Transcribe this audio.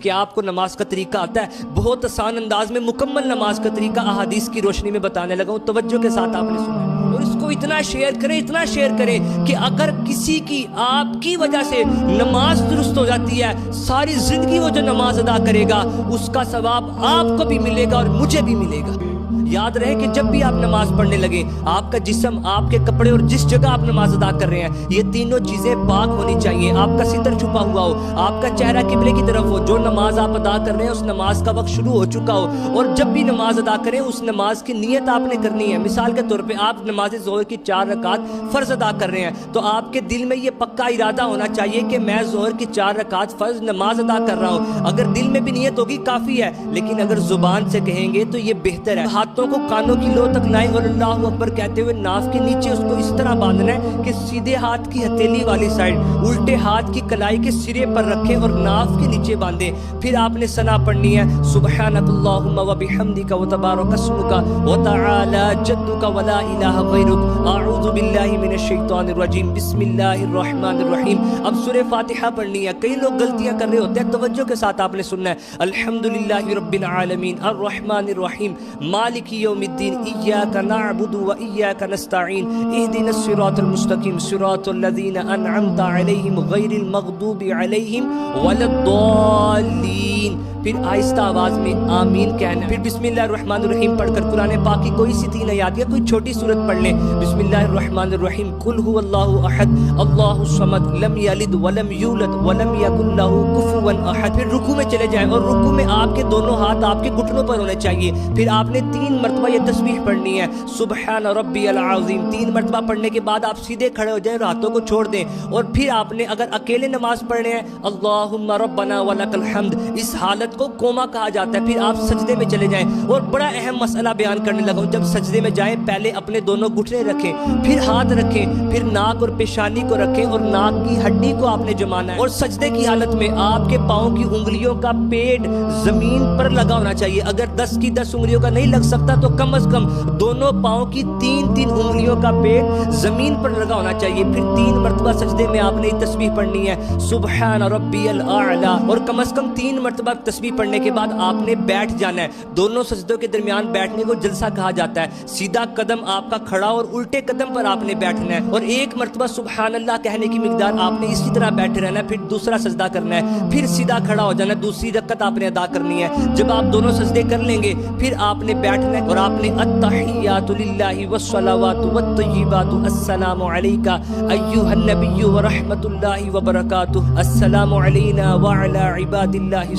کہ آپ کو نماز کا طریقہ آتا ہے؟ بہت آسان انداز میں مکمل نماز کا طریقہ احادیث کی روشنی میں بتانے لگا ہوں، توجہ کے ساتھ آپ نے سنا، اور اس کو اتنا شیئر کریں کہ اگر کسی کی آپ کی وجہ سے نماز درست ہو جاتی ہے، ساری زندگی وہ جو نماز ادا کرے گا اس کا ثواب آپ کو بھی ملے گا اور مجھے بھی ملے گا۔ یاد رہے کہ جب بھی آپ نماز پڑھنے لگے، آپ کا جسم، آپ کے کپڑے اور جس جگہ آپ نماز ادا کر رہے ہیں، یہ تینوں چیزیں پاک ہونی چاہیے۔ آپ کا ستر چھپا ہوا ہو، آپ کا چہرہ قبلے کی طرف ہو، جو نماز آپ ادا کر رہے ہیں اس نماز کا وقت شروع ہو چکا ہو، اور جب بھی نماز ادا کریں اس نماز کی نیت آپ نے کرنی ہے۔ مثال کے طور پہ آپ نماز ظہر کی 4 رکعت فرض ادا کر رہے ہیں، تو آپ کے دل میں یہ پکا ارادہ ہونا چاہیے کہ میں ظہر کی 4 رکعت فرض نماز ادا کر رہا ہوں۔ اگر دل میں بھی نیت ہوگی کافی ہے، لیکن اگر زبان سے کہیں گے تو یہ بہتر ہے۔ ہاتھوں کو کانوں کی لو تک لائیں اور اللہ اکبر کہتے ہوئے ناف کے نیچے اس کو اس طرح باندھنا ہے کہ سیدھے ہاتھ کی ہتھیلی والی سائڈ الٹے ہاتھ کی کلائی کے سرے پر رکھیں اور ناف کے نیچے باندھیں۔ پھر آپ نے ثنا پڑھنی ہے، سبحانک اللہم وبحمدک وتبارک اسمک وتعالی جدک ولا الہ غیرک، اعوذ باللہ من الشیطان الرجیم، بسم اللہ الرحمن الرحیم۔ اب سورہ فاتحہ پڑھنی ہے۔ کئی لوگ غلطیاں کر رہے ہوتے ہیں، توجہ کے ساتھ آپ نے سننا ہے۔ الحمدللہ رب العالمین الرحمن الرحیم مالک یوم الدین ایاک نعبد و ایاک نستعین اہدنا الصراط المستقیم صراط الذین انعمت علیہم غیر المغضوب علیہم ولا الضالین۔ پھر آہستہ آواز میں آمین کہنا۔ پھر بسم اللہ الرحمن الرحیم پڑھ کر قرآن پاک کی کوئی سی 3 آیات یا کوئی چھوٹی سورت پڑھ لیں۔ بسم اللہ الرحمن الرحیم، قل هو اللہ احد اللہ الصمد لم یلد ولم یولد ولم یکن له کفوا احد۔ پھر رکوع میں چلے جائیں اور رکوع میں آپ کے دونوں ہاتھ آپ کے گھٹنوں پر ہونے چاہیے۔ پھر آپ نے 3 مرتبہ یہ تسبیح پڑھنی ہے، سبحان ربی العظیم۔ 3 مرتبہ پڑھنے کے بعد آپ سیدھے کھڑے ہو جائیں اور ہاتھوں کو چھوڑ دیں، اور پھر آپ نے اگر اکیلے نماز پڑھنے ہیں اللہم ربنا ولک الحمد، اس حالت کو کوما کہا جاتا ہے۔ پھر آپ سجدے میں چلے جائیں، اور بڑا اہم مسئلہ بیان کرنے لگا ہوں۔ جب سجدے میں جائیں پہلے اپنے دونوں گھٹنے رکھیں، پھر ہاتھ رکھیں، پھر ناک اور پیشانی کو رکھیں اور ناک کی ہڈی کو آپ نے جمانا ہے، اور سجدے کی حالت میں آپ کے پاؤں کی انگلیوں کا پیڈ زمین پر لگا ہونا چاہیے۔ اگر 10 کی 10 انگلیوں کا نہیں لگ سکتا تو کم از کم دونوں پاؤں کی 3 انگلیوں کا پیڈ زمین پر لگا ہونا چاہیے۔ پھر 3 مرتبہ سجدے میں آپ نے تسبیح پڑھنی ہے، سبحان ربی الاعلی، اور کم از کم 3 مرتبہ تسبیح پڑھنے کے بعد آپ نے بیٹھ جانا ہے۔ دونوں سجدوں کے درمیان بیٹھنے کو جلسہ کہا جاتا ہے۔ سیدھا قدم آپ کا کھڑا اور الٹے قدم پر آپ نے بیٹھنا ہے، اور 1 مرتبہ سبحان اللہ کہنے کی مقدار آپ نے اسی طرح بیٹھے رہنا ہے۔ پھر دوسرا سجدہ کرنا ہے، پھر سیدھا کھڑا ہو جانا ہے، دوسری رکعت آپ نے ادا کرنی ہے۔ جب آپ دونوں سجدے کر لیں گے پھر آپ نے بیٹھنا ہے، اور آپ نے التحیات للہ والصلوات والطیبات السلام علیک ایھا النبی ورحمۃ اللہ وبرکاتہ، السلام علینا وعلی عباد اللہ